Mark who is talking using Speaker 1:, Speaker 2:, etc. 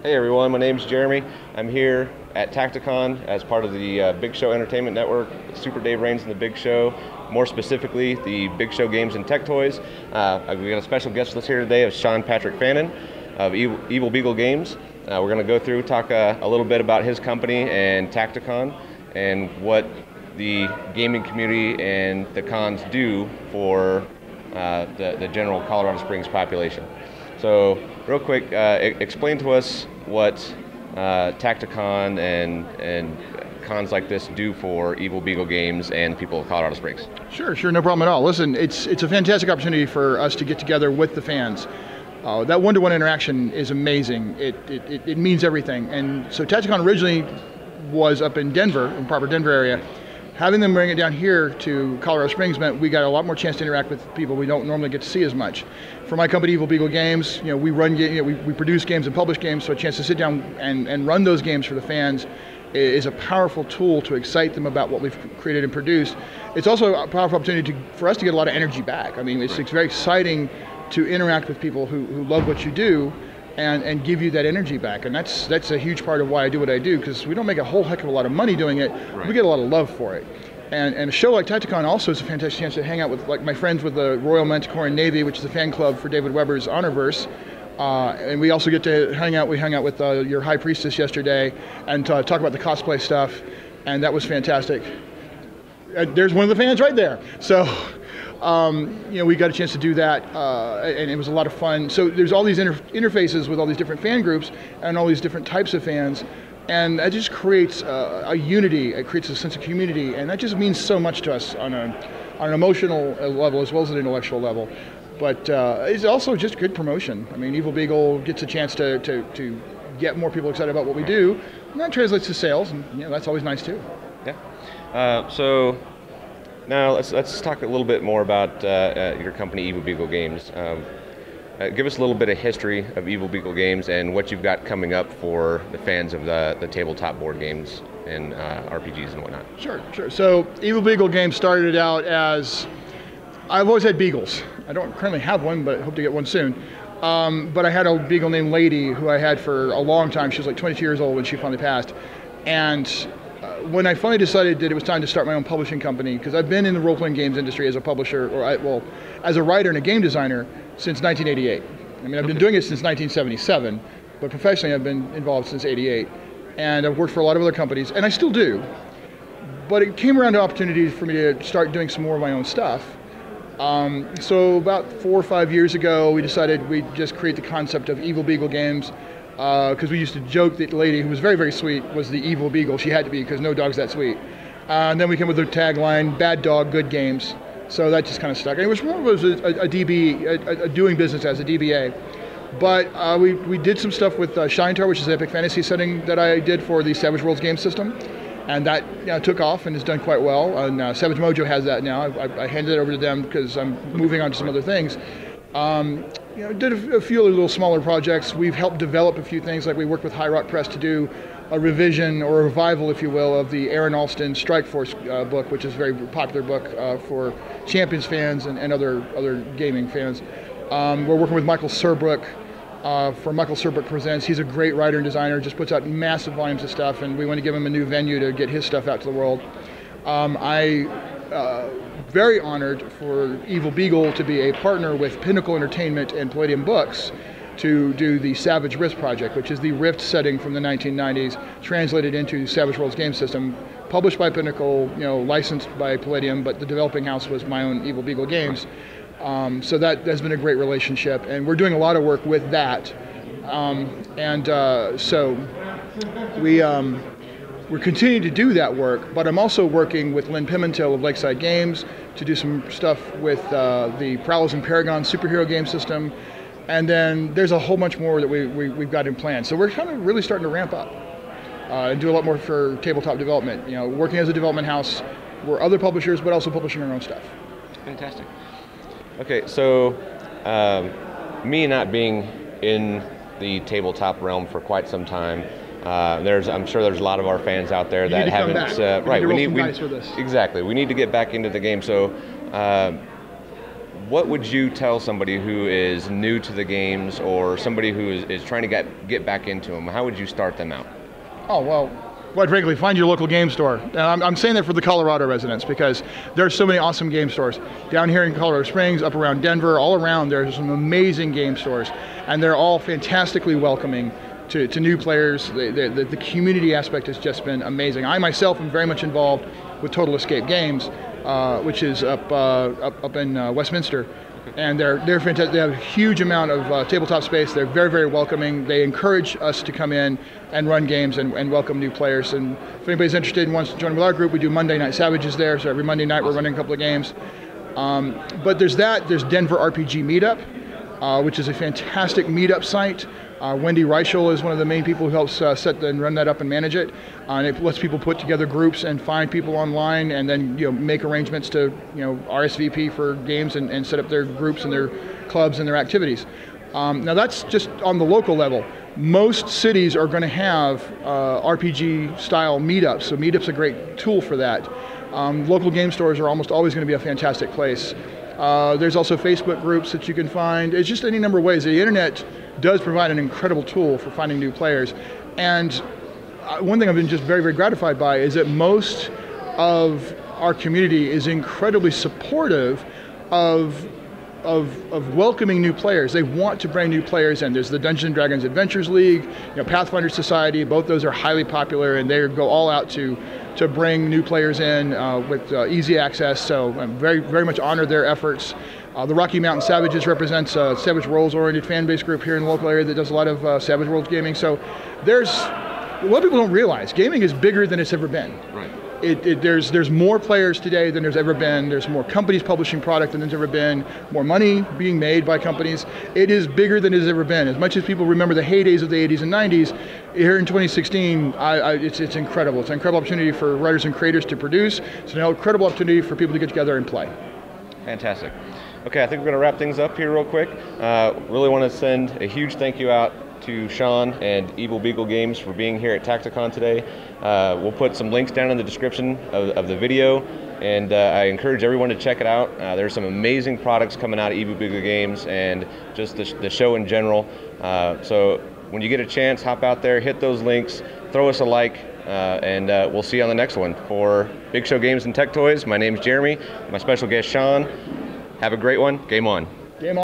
Speaker 1: Hey everyone, my name's Jeremy. I'm here at Tacticon as part of the Big Show Entertainment Network, Super Dave Raines and the Big Show, more specifically the Big Show Games and Tech Toys. We got a special guest with us here today of Sean Patrick Fannon of Evil Beagle Games. We're going to go through, talk a little bit about his company and Tacticon and what the gaming community and the cons do for the general Colorado Springs population. So real quick, explain to us what Tacticon and cons like this do for Evil Beagle Games and people of Colorado Springs.
Speaker 2: Sure, no problem at all. Listen, it's a fantastic opportunity for us to get together with the fans. That one-to-one interaction is amazing. It means everything. And so Tacticon originally was up in Denver, in proper Denver area. Having them bring it down here to Colorado Springs meant we got a lot more chance to interact with people we don't normally get to see as much. For my company, Evil Beagle Games, we run, we produce games and publish games, so a chance to sit down and run those games for the fans is a powerful tool to excite them about what we've created and produced. It's also a powerful opportunity for us to get a lot of energy back. I mean, it's very exciting to interact with people who love what you do and give you that energy back. And that's a huge part of why I do what I do, because we don't make a whole heck of a lot of money doing it. Right. We get a lot of love for it. And a show like Tacticon also is a fantastic chance to hang out with my friends with the Royal Manticoran Navy, which is a fan club for David Weber's Honorverse. And we also get to hang out. We hung out with your High Priestess yesterday and talk about the cosplay stuff, and that was fantastic. There's one of the fans right there. So, we got a chance to do that, and it was a lot of fun. So there's all these interfaces with all these different fan groups and all these different types of fans, and that just creates a unity. It creates a sense of community, and that just means so much to us on an emotional level as well as an intellectual level. But it's also just good promotion. I mean, Evil Beagle gets a chance to get more people excited about what we do, and that translates to sales, and that's always nice too.
Speaker 1: Yeah. So now let's talk a little bit more about your company, Evil Beagle Games. Give us a little bit of history of Evil Beagle Games and what you've got coming up for the fans of the tabletop board games and RPGs and whatnot.
Speaker 2: Sure. So Evil Beagle Games started out as, I've always had beagles. I don't currently have one, but I hope to get one soon. But I had a beagle named Lady who I had for a long time. She was like 22 years old when she finally passed. And when I finally decided that it was time to start my own publishing company, because I've been in the role-playing games industry as a publisher, as a writer and a game designer since 1988. I mean, I've been doing it since 1977, but professionally I've been involved since '88. And I've worked for a lot of other companies, and I still do. But it came around to opportunities for me to start doing some more of my own stuff. So about 4 or 5 years ago, we decided we'd just create the concept of Evil Beagle Games, because we used to joke that Lady, who was very, very sweet, was the evil beagle. She had to be, because no dog's that sweet. And then we came with the tagline, Bad Dog, Good Games. So that just kind of stuck. And it was more of a doing business as a DBA. But we did some stuff with Shinetar, which is an epic fantasy setting that I did for the Savage Worlds game system. And that took off and has done quite well. And Savage Mojo has that now. I handed it over to them because I'm moving on to some other things. Did a few other little smaller projects. We've helped develop a few things, like we worked with High Rock Press to do a revision or a revival, if you will, of the Aaron Alston Strike Force book, which is a very popular book for Champions fans and other gaming fans. We're working with Michael Serbrook for Michael Serbrook Presents. He's a great writer and designer, just puts out massive volumes of stuff, and we want to give him a new venue to get his stuff out to the world. Very honored for Evil Beagle to be a partner with Pinnacle Entertainment and Palladium Books to do the Savage Rift project, which is the Rift setting from the 1990s, translated into Savage Worlds game system, published by Pinnacle, licensed by Palladium, but the developing house was my own Evil Beagle Games. So that has been a great relationship, and we're doing a lot of work with that. So we're continuing to do that work, but I'm also working with Lynn Pimentel of Lakeside Games to do some stuff with the Prowlers and Paragon superhero game system. And then there's a whole bunch more that we've got in plan. So we're kind of really starting to ramp up and do a lot more for tabletop development. Working as a development house, we're other publishers, but also publishing our own stuff.
Speaker 1: Fantastic. Okay, so me not being in the tabletop realm for quite some time, I'm sure there's a lot of our fans out there that haven't. Right, we need to get back into the game. So, what would you tell somebody who is new to the games, or somebody who is trying to get back into them? How would you start them out?
Speaker 2: Oh, well, quite frankly, find your local game store. And I'm saying that for the Colorado residents, because there are so many awesome game stores. Down here in Colorado Springs, up around Denver, all around, there's some amazing game stores. And they're all fantastically welcoming to new players. The community aspect has just been amazing. I myself am very much involved with Total Escape Games, which is up in Westminster. And they're fantastic. They have a huge amount of tabletop space. They're very, very welcoming. They encourage us to come in and run games and welcome new players. And if anybody's interested and wants to join with our group, we do Monday Night Savages there. So every Monday night we're running a couple of games. But there's Denver RPG Meetup, which is a fantastic meetup site. Wendy Reichel is one of the main people who helps set and run that up and manage it. And it lets people put together groups and find people online, and then make arrangements to RSVP for games and set up their groups and their clubs and their activities. Now that's just on the local level. Most cities are going to have RPG style meetups, so meetup's a great tool for that. Local game stores are almost always going to be a fantastic place. There's also Facebook groups that you can find. It's just any number of ways. The internet does provide an incredible tool for finding new players. And one thing I've been just very, very gratified by is that most of our community is incredibly supportive of welcoming new players. They want to bring new players in. There's the Dungeons and Dragons Adventures League, Pathfinder Society. Both those are highly popular, and they go all out to bring new players in with easy access. So I'm very, very much honor their efforts. The Rocky Mountain Savages represents a Savage Worlds-oriented fan base group here in the local area that does a lot of Savage Worlds gaming. So there's what people don't realize. Gaming is bigger than it's ever been.
Speaker 1: Right.
Speaker 2: There's more players today than there's ever been. There's more companies publishing product than there's ever been. More money being made by companies. It is bigger than it has ever been. As much as people remember the heydays of the 80s and 90s, here in 2016, it's incredible. It's an incredible opportunity for writers and creators to produce. It's an incredible opportunity for people to get together and play.
Speaker 1: Fantastic. Okay, I think we're going to wrap things up here real quick. Really want to send a huge thank you out to Sean and Evil Beagle Games for being here at Tacticon today. We'll put some links down in the description of the video, and I encourage everyone to check it out. There's some amazing products coming out of Evil Beagle Games and just the show in general. So when you get a chance, hop out there, hit those links, throw us a like, and we'll see you on the next one. For Big Show Games and Tech Toys, my name's Jeremy, my special guest Sean. Have a great one. Game on.